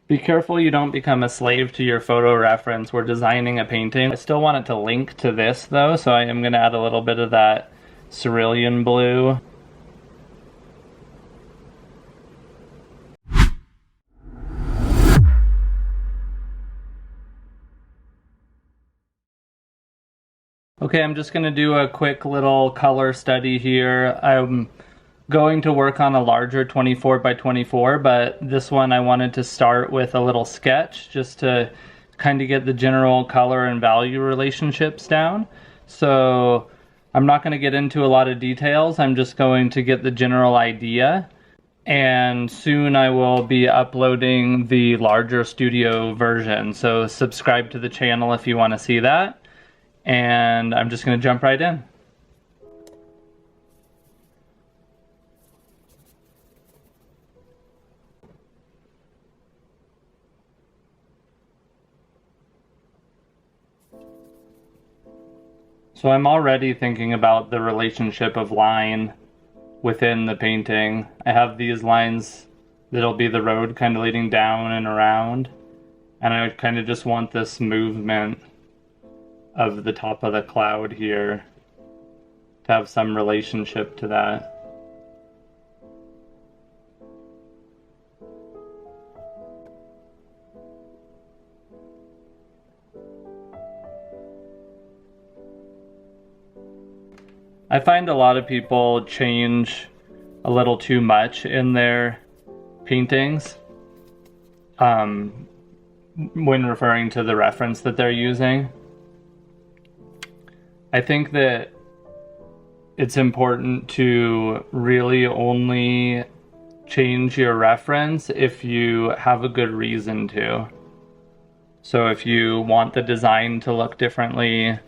Be careful you don't become a slave to your photo reference. We're designing a painting. I still want it to link to this though, so I am going to add a little bit of that Cerulean Blue. Okay, I'm just going to do a quick little color study here. I'm going to work on a larger 24 by 24, but this one I wanted to start with a little sketch just to kind of get the general color and value relationships down. So I'm not going to get into a lot of details. I'm just going to get the general idea. And soon I will be uploading the larger studio version. So subscribe to the channel if you want to see that. And I'm just going to jump right in. So I'm already thinking about the relationship of line within the painting. I have these lines that'll be the road kind of leading down and around, and I kind of just want this movement of the top of the cloud here to have some relationship to that. I find a lot of people change a little too much in their paintings when referring to the reference that they're using. I think that it's important to really only change your reference if you have a good reason to. So if you want the design to look differently,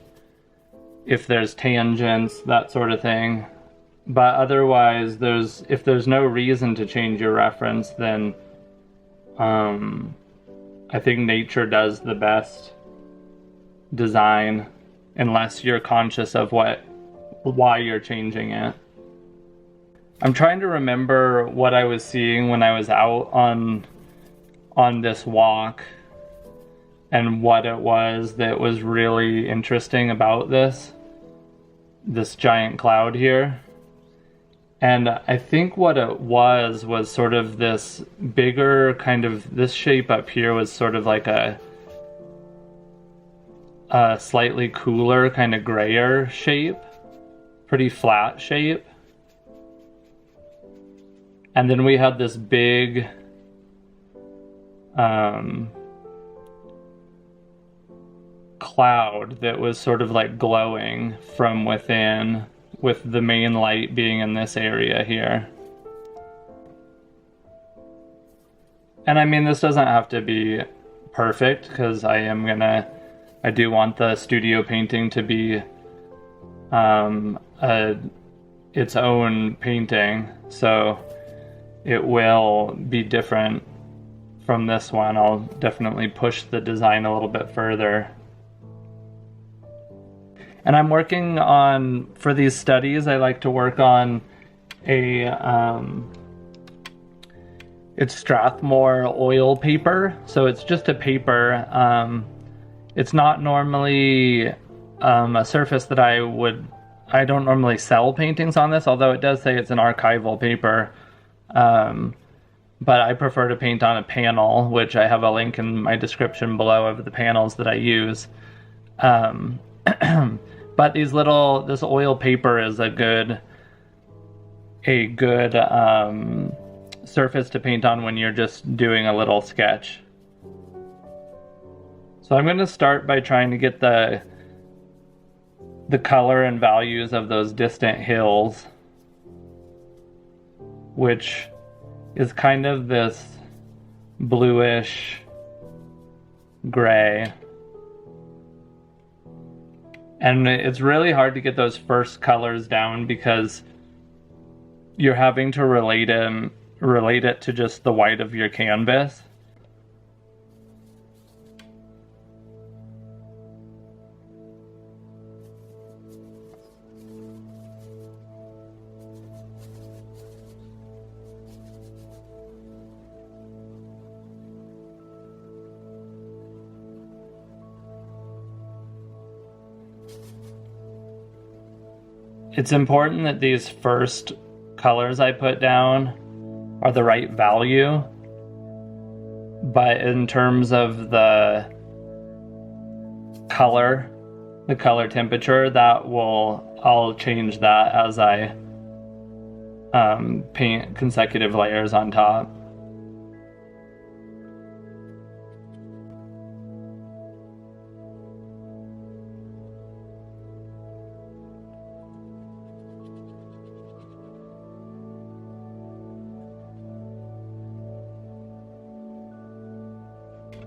if there's tangents, that sort of thing. But otherwise, if there's no reason to change your reference, then I think nature does the best design, unless you're conscious of why you're changing it. I'm trying to remember what I was seeing when I was out on this walk, and what it was that was really interesting about this giant cloud here. And I think what it was sort of this bigger kind of, this shape up here was sort of like a slightly cooler, kind of grayer shape, pretty flat shape. And then we had this big cloud that was sort of like glowing from within, with the main light being in this area here. And I mean, this doesn't have to be perfect, because I do want the studio painting to be its own painting, so it will be different from this one. I'll definitely push the design a little bit further. And I'm working on, for these studies, I like to work on it's Strathmore oil paper. So it's just a paper. It's not normally a surface that I don't normally sell paintings on this, although it does say it's an archival paper. But I prefer to paint on a panel, which I have a link in my description below of the panels that I use. But this oil paper is a good surface to paint on when you're just doing a little sketch. So I'm going to start by trying to get the color and values of those distant hills, which is kind of this bluish gray. And it's really hard to get those first colors down because you're having to relate it to just the white of your canvas. It's important that these first colors I put down are the right value, but in terms of the color temperature, I'll change that as I paint consecutive layers on top.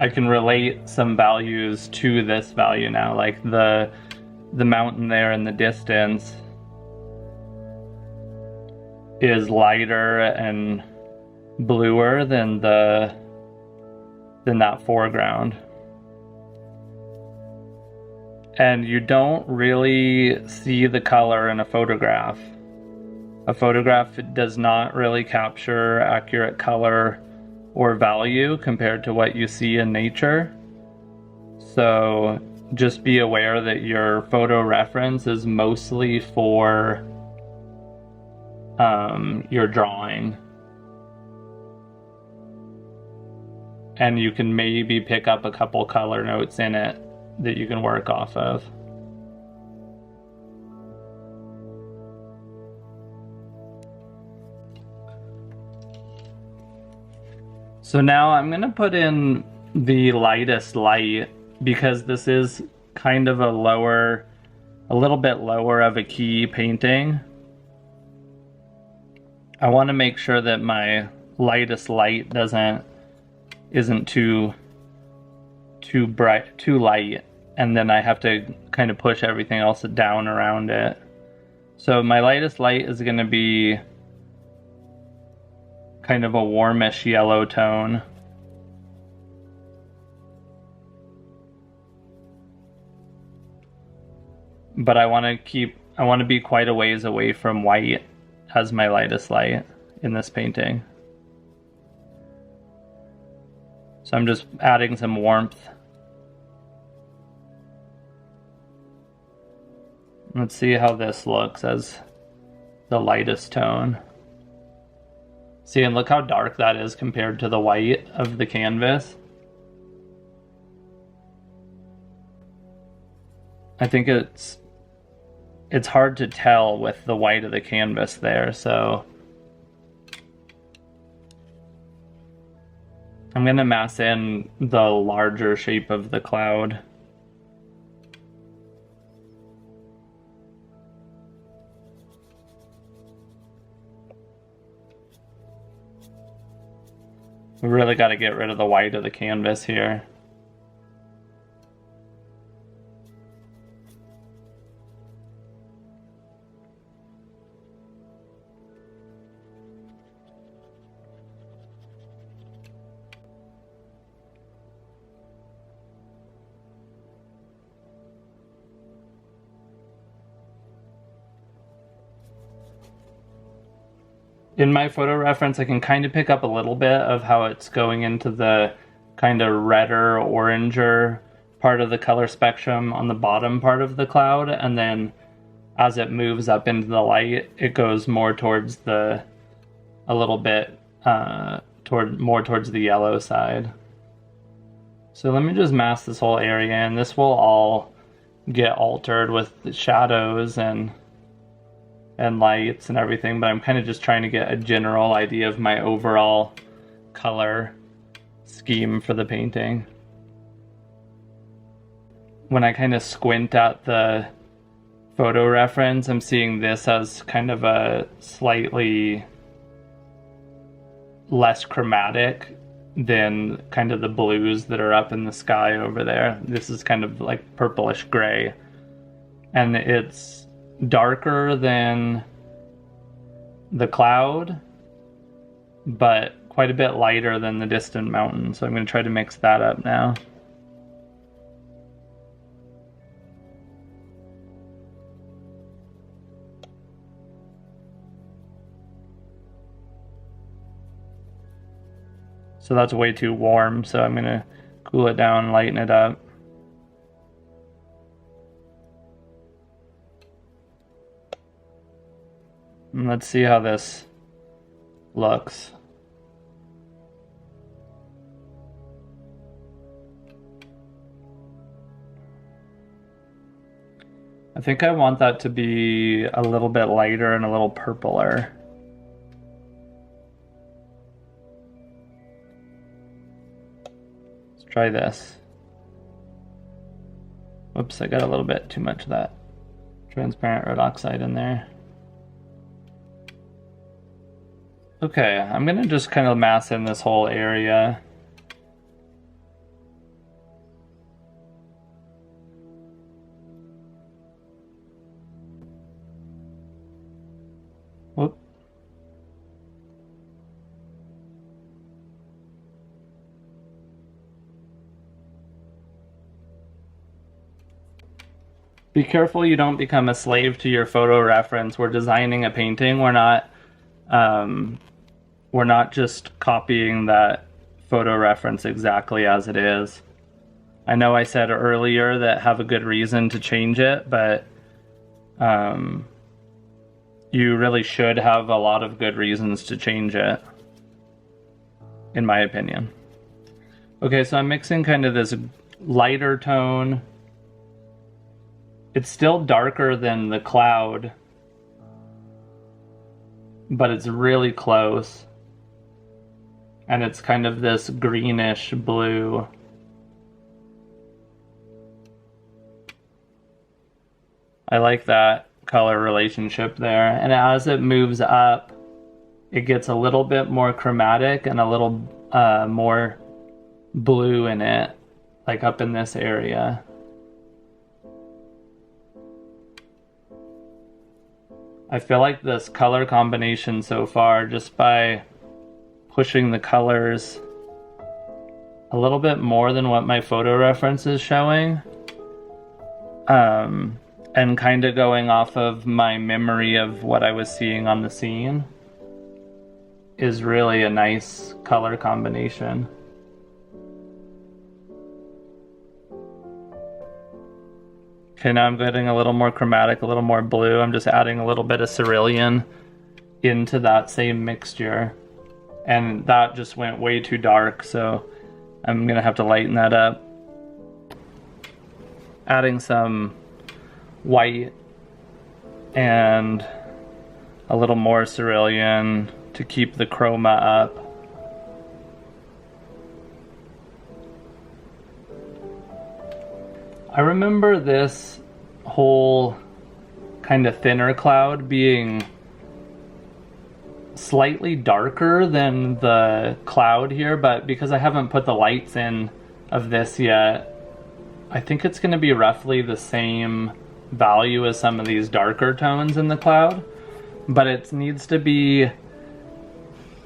I can relate some values to this value now, like the mountain there in the distance is lighter and bluer than that foreground. And you don't really see the color in a photograph. A photograph does not really capture accurate color or value compared to what you see in nature. So just be aware that your photo reference is mostly for your drawing. And you can maybe pick up a couple color notes in it that you can work off of. So now I'm going to put in the lightest light because this is kind of a little bit lower of a key painting. I want to make sure that my lightest light isn't too bright, too light, and then I have to kind of push everything else down around it. So my lightest light is going to be kind of a warmish yellow tone. But I want to be quite a ways away from white as my lightest light in this painting. So I'm just adding some warmth. Let's see how this looks as the lightest tone. See, and look how dark that is compared to the white of the canvas. I think it's hard to tell with the white of the canvas there, so I'm going to mass in the larger shape of the cloud. We really got to get rid of the white of the canvas here. In my photo reference, I can kind of pick up a little bit of how it's going into the kind of redder, oranger part of the color spectrum on the bottom part of the cloud, and then as it moves up into the light, it goes more towards more towards the yellow side. So let me just mask this whole area, and this will all get altered with the shadows and lights and everything, but I'm kind of just trying to get a general idea of my overall color scheme for the painting. When I kind of squint at the photo reference, I'm seeing this as kind of a slightly less chromatic than kind of the blues that are up in the sky over there. This is kind of like purplish gray, and it's darker than the cloud, but quite a bit lighter than the distant mountain. So I'm going to try to mix that up now. So that's way too warm, so I'm going to cool it down and lighten it up. And let's see how this looks. I think I want that to be a little bit lighter and a little purpler. Let's try this. Whoops, I got a little bit too much of that transparent red oxide in there. Okay, I'm gonna just kind of mass in this whole area. Whoop. Be careful you don't become a slave to your photo reference. We're designing a painting. We're not just copying that photo reference exactly as it is. I know I said earlier that have a good reason to change it, but you really should have a lot of good reasons to change it, in my opinion. Okay, so I'm mixing kind of this lighter tone. It's still darker than the cloud, but it's really close. And it's kind of this greenish blue. I like that color relationship there. And as it moves up, it gets a little bit more chromatic and a little more blue in it, like up in this area. I feel like this color combination so far, just by pushing the colors a little bit more than what my photo reference is showing, and kind of going off of my memory of what I was seeing on the scene, is really a nice color combination. Okay, now I'm getting a little more chromatic, a little more blue. I'm just adding a little bit of cerulean into that same mixture. And that just went way too dark, so I'm gonna have to lighten that up. Adding some white and a little more cerulean to keep the chroma up. I remember this whole kind of thinner cloud being slightly darker than the cloud here, but because I haven't put the lights in of this yet, I think it's going to be roughly the same value as some of these darker tones in the cloud, but it needs to be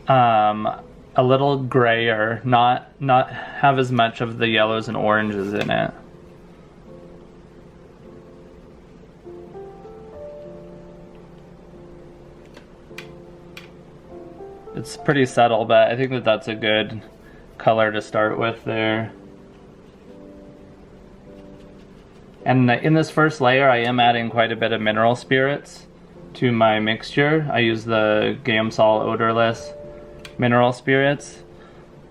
a little grayer, not have as much of the yellows and oranges in it. It's pretty subtle, but I think that that's a good color to start with there. And in this first layer, I am adding quite a bit of mineral spirits to my mixture. I use the Gamsol odorless mineral spirits.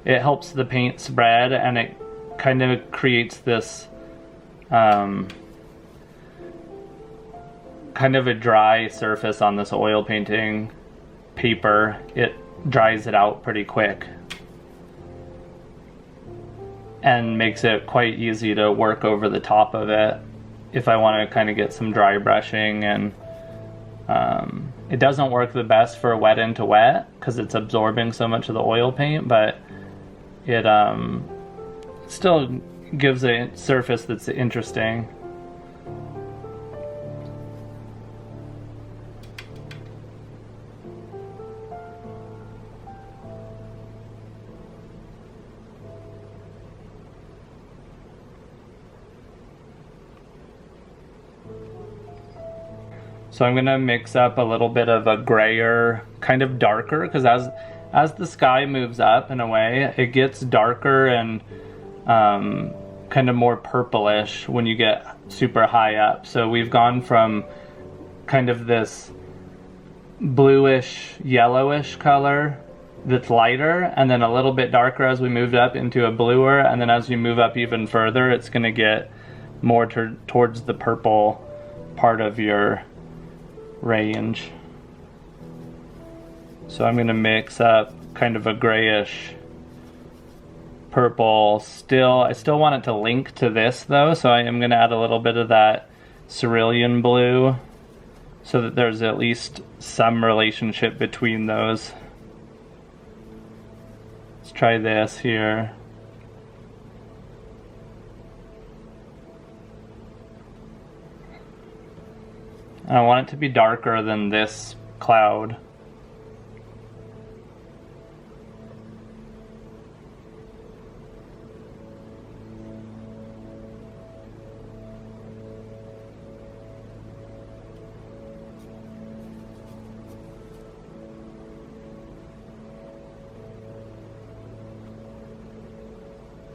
It helps the paint spread, and it kind of creates this kind of a dry surface on this oil painting paper. It dries it out pretty quick and makes it quite easy to work over the top of it if I want to kind of get some dry brushing. And it doesn't work the best for wet into wet because it's absorbing so much of the oil paint, but it still gives a surface that's interesting. So I'm gonna mix up a little bit of a grayer, kind of darker, because as the sky moves up in a way, it gets darker and kind of more purplish when you get super high up. So we've gone from kind of this bluish, yellowish color that's lighter, and then a little bit darker as we moved up into a bluer, and then as we move up even further, it's going to get more towards the purple part of your range. So I'm going to mix up kind of a grayish purple. I still want it to link to this though, so I am going to add a little bit of that Cerulean Blue so that there's at least some relationship between those. Let's try this here. I want it to be darker than this cloud.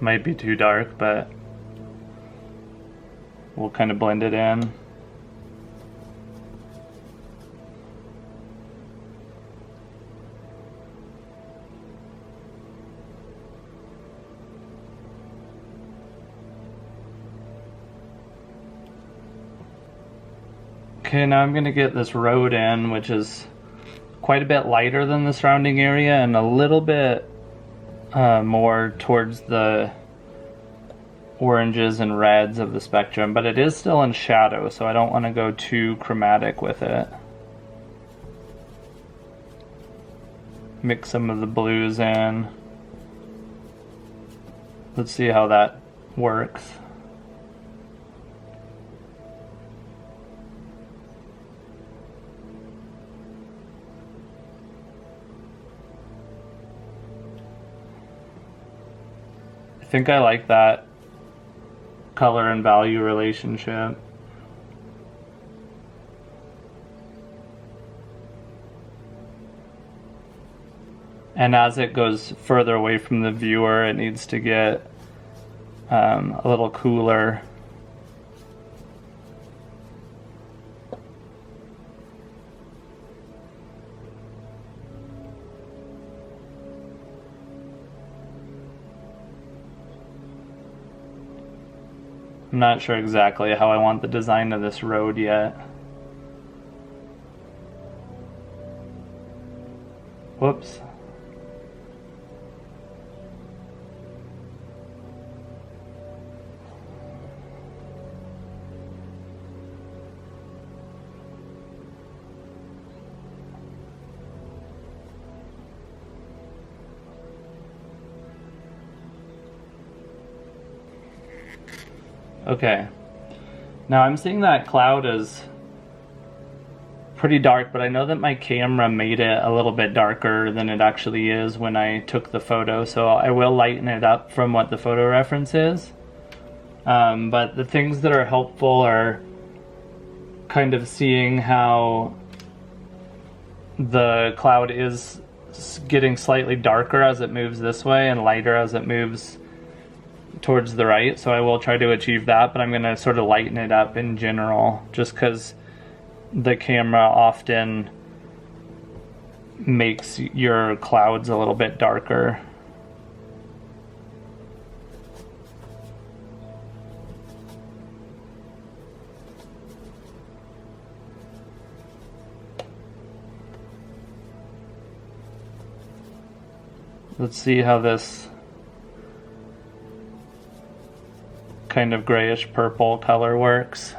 Might be too dark, but we'll kind of blend it in. Okay, now I'm going to get this road in, which is quite a bit lighter than the surrounding area and a little bit more towards the oranges and reds of the spectrum, but it is still in shadow, so I don't want to go too chromatic with it. Mix some of the blues in. Let's see how that works. I think I like that color and value relationship. And as it goes further away from the viewer, it needs to get a little cooler. I'm not sure exactly how I want the design of this road yet. Whoops. Okay, now I'm seeing that cloud is pretty dark, but I know that my camera made it a little bit darker than it actually is when I took the photo, so I will lighten it up from what the photo reference is. But the things that are helpful are kind of seeing how the cloud is getting slightly darker as it moves this way and lighter as it moves towards the right, so I will try to achieve that, but I'm going to sort of lighten it up in general just because the camera often makes your clouds a little bit darker. Let's see how this kind of grayish purple color works.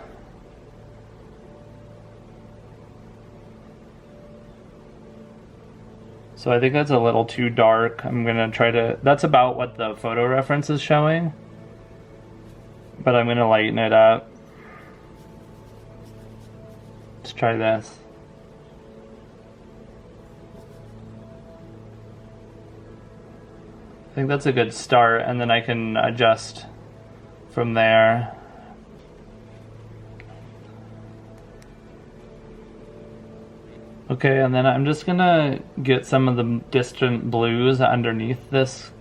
So I think that's a little too dark. I'm gonna try to, that's about what the photo reference is showing, but I'm gonna lighten it up. Let's try this. I think that's a good start, and then I can adjust from there. Okay, and then I'm just gonna get some of the distant blues underneath this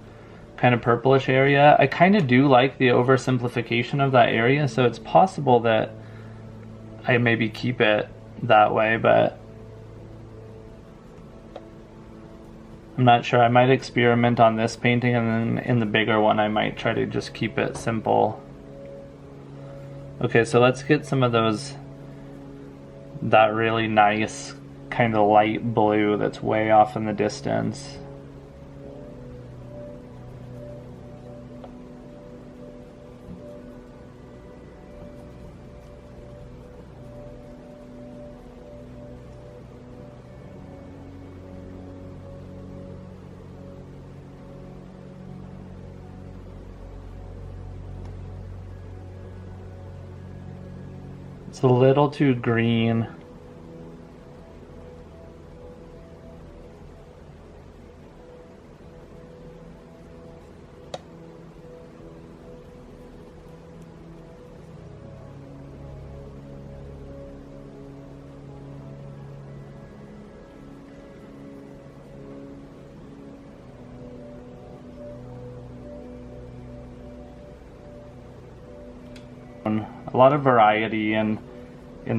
kind of purplish area. I kind of do like the oversimplification of that area, so it's possible that I maybe keep it that way, but I'm not sure. I might experiment on this painting, and then in the bigger one I might try to just keep it simple. Okay, so let's get some of that really nice kind of light blue that's way off in the distance. It's a little too green. A lot of variety in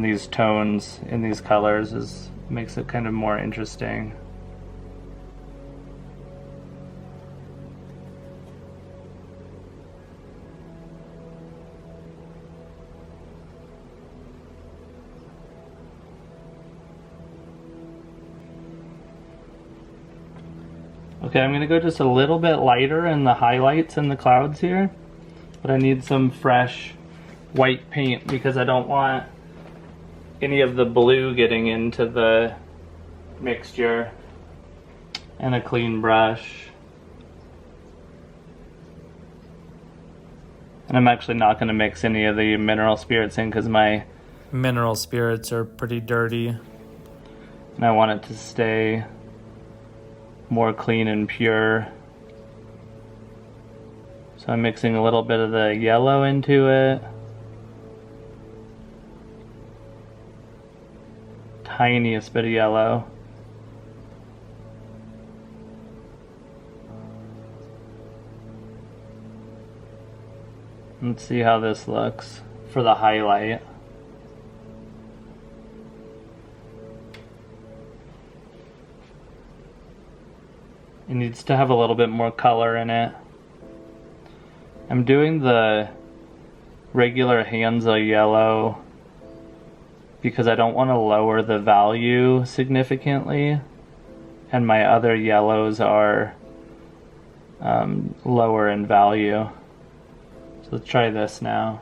these tones, in these colors, makes it kind of more interesting. Okay, I'm going to go just a little bit lighter in the highlights and the clouds here, but I need some fresh white paint because I don't want any of the blue getting into the mixture. And a clean brush. And I'm actually not going to mix any of the mineral spirits in because my mineral spirits are pretty dirty and I want it to stay more clean and pure. So I'm mixing a little bit of the yellow into it. Tiniest bit of yellow. Let's see how this looks for the highlight. It needs to have a little bit more color in it. I'm doing the regular Hansa Yellow because I don't want to lower the value significantly, and my other yellows are lower in value. So let's try this now.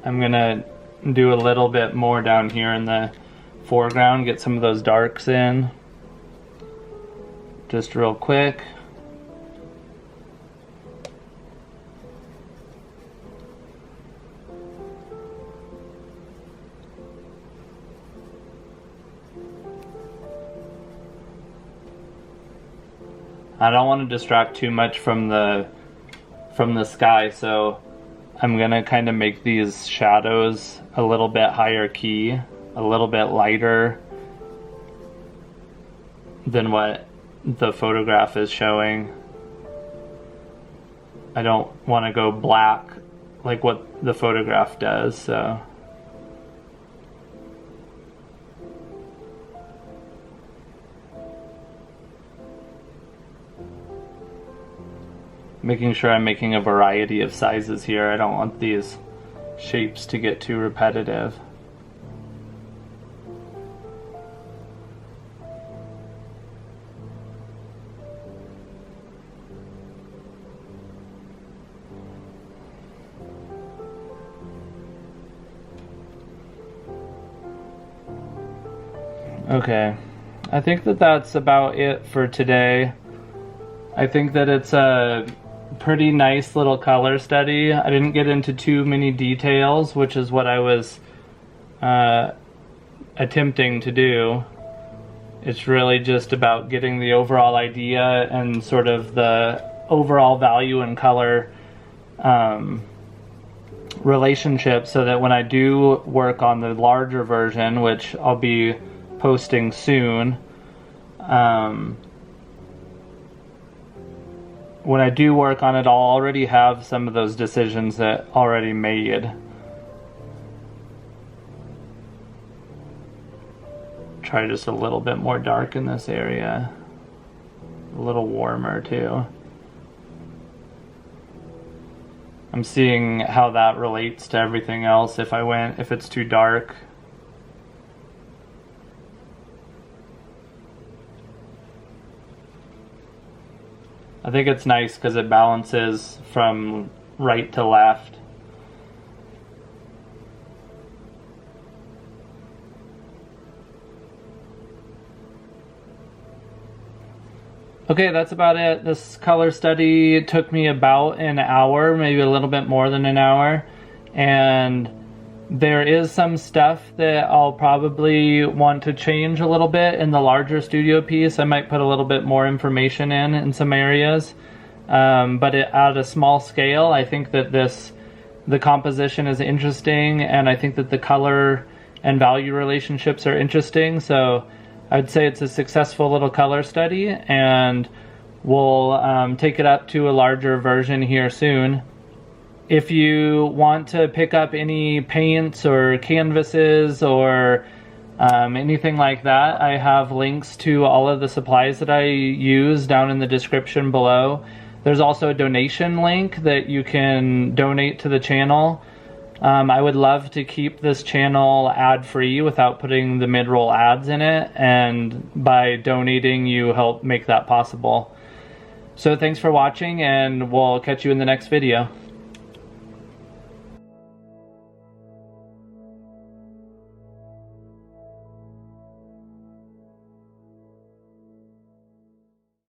I'm gonna do a little bit more down here in the foreground, get some of those darks in, just real quick. I don't want to distract too much from the sky, so I'm gonna kind of make these shadows a little bit higher key, a little bit lighter than what the photograph is showing. I don't want to go black like what the photograph does, so. Making sure I'm making a variety of sizes here. I don't want these shapes to get too repetitive. Okay, I think that that's about it for today. I think that it's a pretty nice little color study. I didn't get into too many details, which is what I was attempting to do. It's really just about getting the overall idea and sort of the overall value and color relationship, so that when I do work on the larger version, which I'll be posting soon, when I do work on it, I'll already have some of those decisions that already made. Try just a little bit more dark in this area. A little warmer too. I'm seeing how that relates to everything else if it's too dark. I think it's nice because it balances from right to left. Okay, that's about it. This color study took me about an hour, maybe a little bit more than an hour. And there is some stuff that I'll probably want to change a little bit in the larger studio piece. I might put a little bit more information in some areas. But at a small scale, I think that the composition is interesting, and I think that the color and value relationships are interesting. So I'd say it's a successful little color study, and we'll take it up to a larger version here soon. If you want to pick up any paints or canvases or anything like that, I have links to all of the supplies that I use down in the description below. There's also a donation link that you can donate to the channel. I would love to keep this channel ad-free without putting the mid-roll ads in it, and by donating you help make that possible. So thanks for watching, and we'll catch you in the next video.